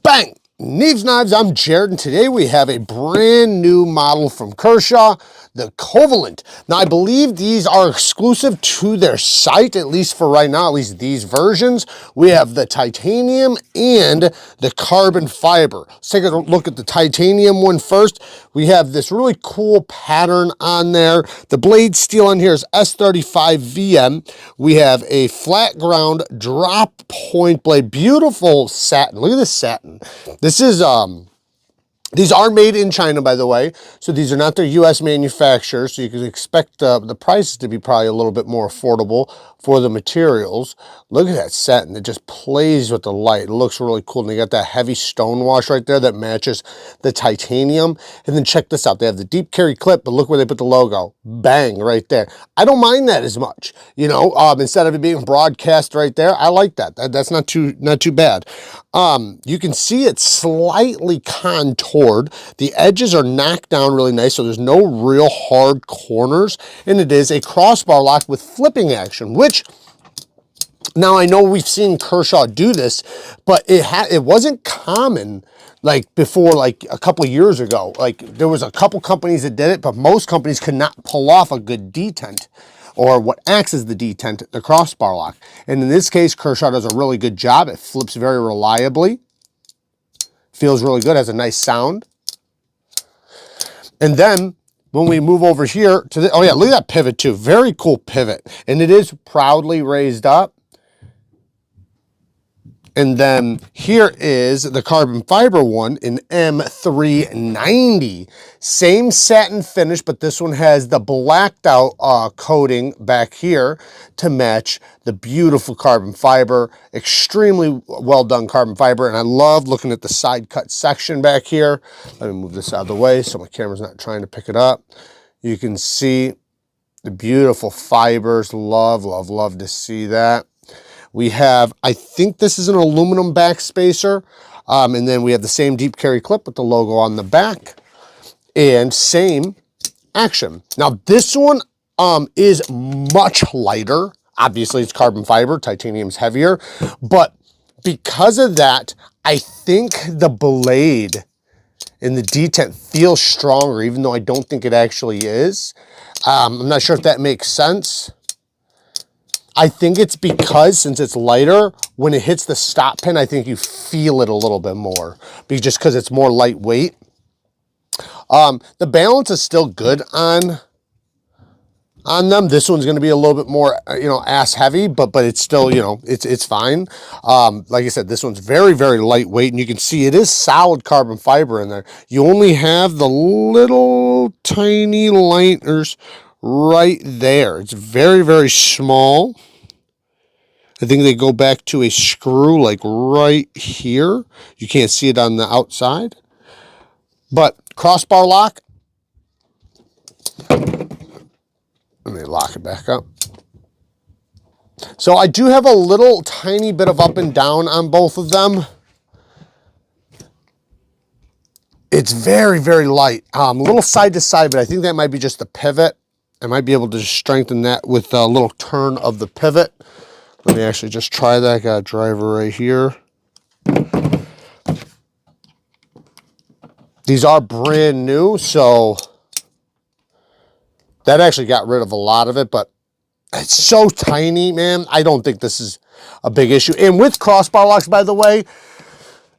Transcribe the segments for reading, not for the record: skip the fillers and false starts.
Bang! Neeves Knives, I'm Jared, and today we have a brand new model from Kershaw, the Covalent. Now, I believe these are exclusive to their site, at least for right now, at least these versions. We have the titanium and the carbon fiber. Let's take a look at the titanium one first. We have this really cool pattern on there. The blade steel on here is S35 VM. We have a flat ground drop point blade, beautiful satin. Look at this satin. This is, these are made in China, by the way, so these are not their U.S. manufacturers, so you can expect the prices to be probably a little bit more affordable for the materials. Look at that satin. It just plays with the light. It looks really cool, and they got that heavy stone wash right there that matches the titanium. And then check this out. They have the deep carry clip, but look where they put the logo. Bang, right there. I don't mind that as much, you know, instead of it being broadcast right there. I like that. That's not too bad. You can see it's slightly contoured. The edges are knocked down really nice, so there's no real hard corners, and it is a crossbar lock with flipping action, which now I know we've seen Kershaw do this, but it wasn't common like before, like a couple of years ago. Like there was a couple companies that did it, but most companies could not pull off a good detent, or what acts as the detent, the crossbar lock. And in this case, Kershaw does a really good job. It flips very reliably. Feels really good, has a nice sound. And then when we move over here to the, oh yeah, look at that pivot too. Very cool pivot. And it is proudly raised up. And then here is the carbon fiber one in M390. Same satin finish, but this one has the blacked out coating back here to match the beautiful carbon fiber. Extremely well done carbon fiber. And I love looking at the side cut section back here. Let me move this out of the way so my camera's not trying to pick it up. You can see the beautiful fibers. Love, love, love to see that. We have, I think this is an aluminum back spacer. And then we have the same deep carry clip with the logo on the back and same action. Now this one is much lighter. Obviously it's carbon fiber, titanium's heavier, but because of that, I think the blade and the detent feels stronger, even though I don't think it actually is. I'm not sure if that makes sense. I think it's because since it's lighter, when it hits the stop pin, I think you feel it a little bit more, just because it's more lightweight. The balance is still good on them. This one's going to be a little bit more, you know, ass heavy, but it's still, you know, it's fine. Like I said, this one's very, very lightweight, and you can see it is solid carbon fiber in there. You only have the little tiny liners right there. It's very, very small. I think they go back to a screw like right here. You can't see it on the outside. But crossbar lock. Let me lock it back up. So I do have a little tiny bit of up and down on both of them. It's very, very light. A little side to side, but I think that might be just the pivot. I might be able to strengthen that with a little turn of the pivot. Let me actually just try that. I got a driver right here. These are brand new, so that actually got rid of a lot of it, but it's so tiny, man. I don't think this is a big issue. And with crossbar locks, by the way,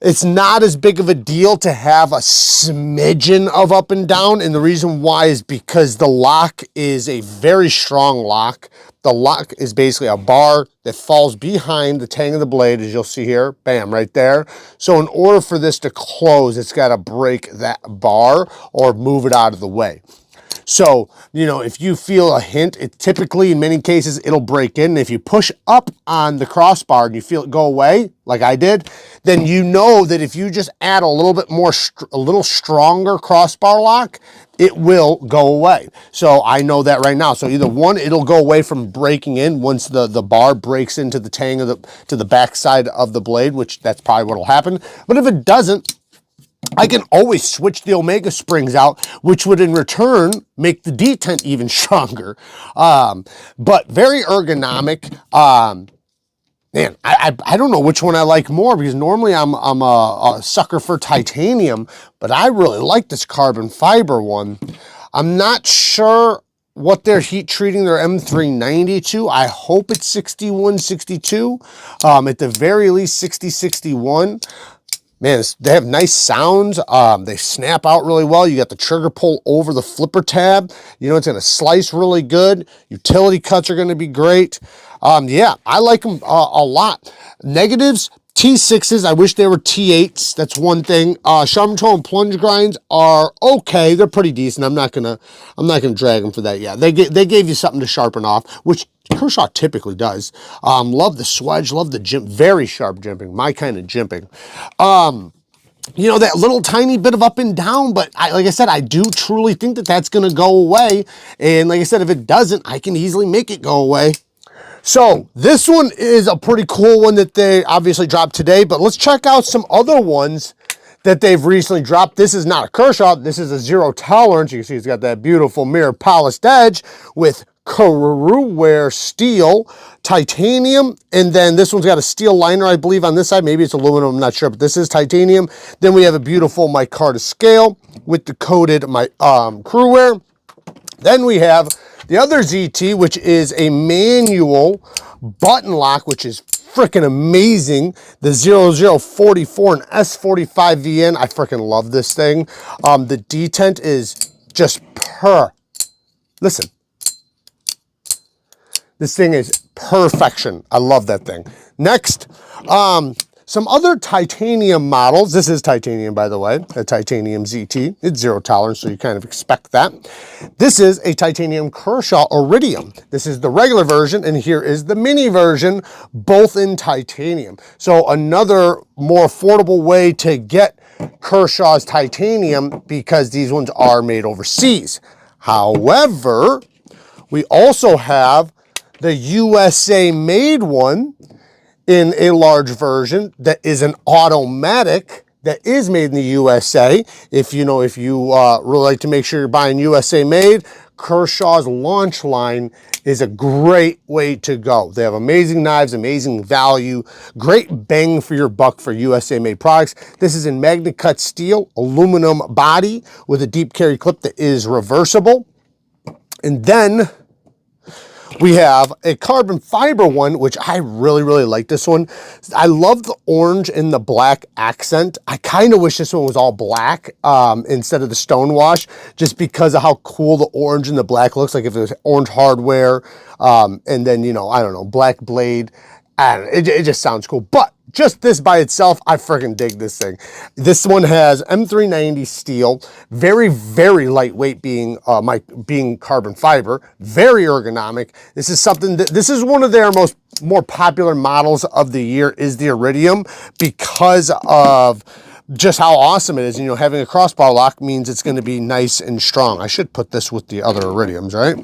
it's not as big of a deal to have a smidgen of up and down. And the reason why is because the lock is a very strong lock. The lock is basically a bar that falls behind the tang of the blade, as you'll see here. Bam, right there. So in order for this to close, it's got to break that bar or move it out of the way. So, you know, if you feel a hint, it typically, in many cases, it'll break in. And if you push up on the crossbar and you feel it go away, like I did, then you know that if you just add a little bit more, a little stronger crossbar lock, it will go away. So I know that right now. So either one, it'll go away from breaking in once the bar breaks into the tang of to the back side of the blade, which that's probably what'll happen. But if it doesn't, I can always switch the Omega springs out, which would in return make the detent even stronger. But very ergonomic. Man, I don't know which one I like more, because normally I'm a sucker for titanium, but I really like this carbon fiber one. I'm not sure what they're heat treating their M390 to. I hope it's 6162. At the very least 6061. Man, they have nice sounds. They snap out really well. You got the trigger pull over the flipper tab. You know, it's going to slice really good. Utility cuts are going to be great. Yeah, I like them a lot. Negatives, T6s. I wish they were T8s. That's one thing. Sharp tool and plunge grinds are okay. They're pretty decent. I'm not gonna drag them for that. Yeah, they gave you something to sharpen off, which Kershaw typically does. Love the swedge, love the jimp, very sharp jimping, my kind of jimping. You know, that little tiny bit of up and down, but like I said, I do truly think that that's going to go away. And like I said, if it doesn't, I can easily make it go away. So this one is a pretty cool one that they obviously dropped today, but let's check out some other ones that they've recently dropped. This is not a Kershaw, this is a zero tolerance. You can see it's got that beautiful mirror polished edge with Kuruware steel, titanium, and then this one's got a steel liner, I believe, on this side. Maybe it's aluminum, I'm not sure, but this is titanium. Then we have a beautiful micarta scale with the coated Kuruware. Then we have the other ZT, which is a manual button lock, which is freaking amazing. The 0044 and S45VN, I freaking love this thing. The detent is just listen. This thing is perfection. I love that thing. Next, some other titanium models. This is titanium, by the way, a titanium ZT. It's zero tolerance, so you kind of expect that. This is a titanium Kershaw iridium. This is the regular version, and here is the mini version, both in titanium. So another more affordable way to get Kershaw's titanium, because these ones are made overseas. However, we also have the USA made one in a large version that is an automatic that is made in the USA. If you really like to make sure you're buying USA made, Kershaw's launch line is a great way to go. They have amazing knives, amazing value, great bang for your buck for USA made products. This is in magnet cut steel, aluminum body with a deep carry clip that is reversible. And then we have a carbon fiber one, which I really, really like this one. I love the orange and the black accent. I kind of wish this one was all black instead of the stonewash, just because of how cool the orange and the black looks like if it was orange hardware. And then, you know, I don't know, black blade. I don't know, it just sounds cool. But just this by itself, I freaking dig this thing. This one has M390 steel, very, very lightweight being carbon fiber, very ergonomic. This is something that, this is one of their more popular models of the year, is the iridium, because of just how awesome it is. You know, having a crossbar lock means it's going to be nice and strong. I should put this with the other iridiums, right?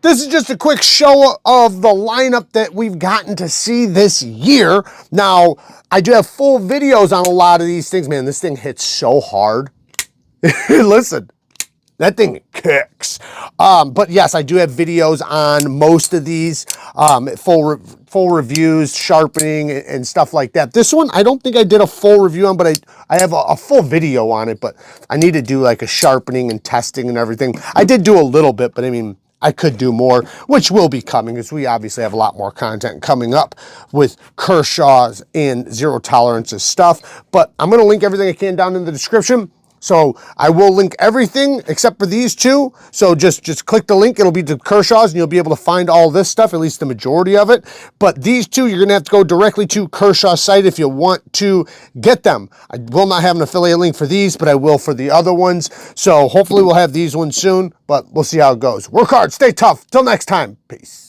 This is just a quick show of the lineup that we've gotten to see this year. Now, I do have full videos on a lot of these things. Man, this thing hits so hard. Listen, that thing kicks. But yes, I do have videos on most of these, full reviews, sharpening, and stuff like that. This one, I don't think I did a full review on, but I have a full video on it, but I need to do like a sharpening and testing and everything. I did do a little bit, but I mean, I could do more, which will be coming, because we obviously have a lot more content coming up with Kershaw's and zero tolerances stuff. But I'm going to link everything I can down in the description. So I will link everything except for these two. So just click the link. It'll be to Kershaw's, and you'll be able to find all this stuff, at least the majority of it. But these two, you're going to have to go directly to Kershaw's site if you want to get them. I will not have an affiliate link for these, but I will for the other ones. So hopefully we'll have these ones soon, but we'll see how it goes. Work hard, stay tough. Till next time, peace.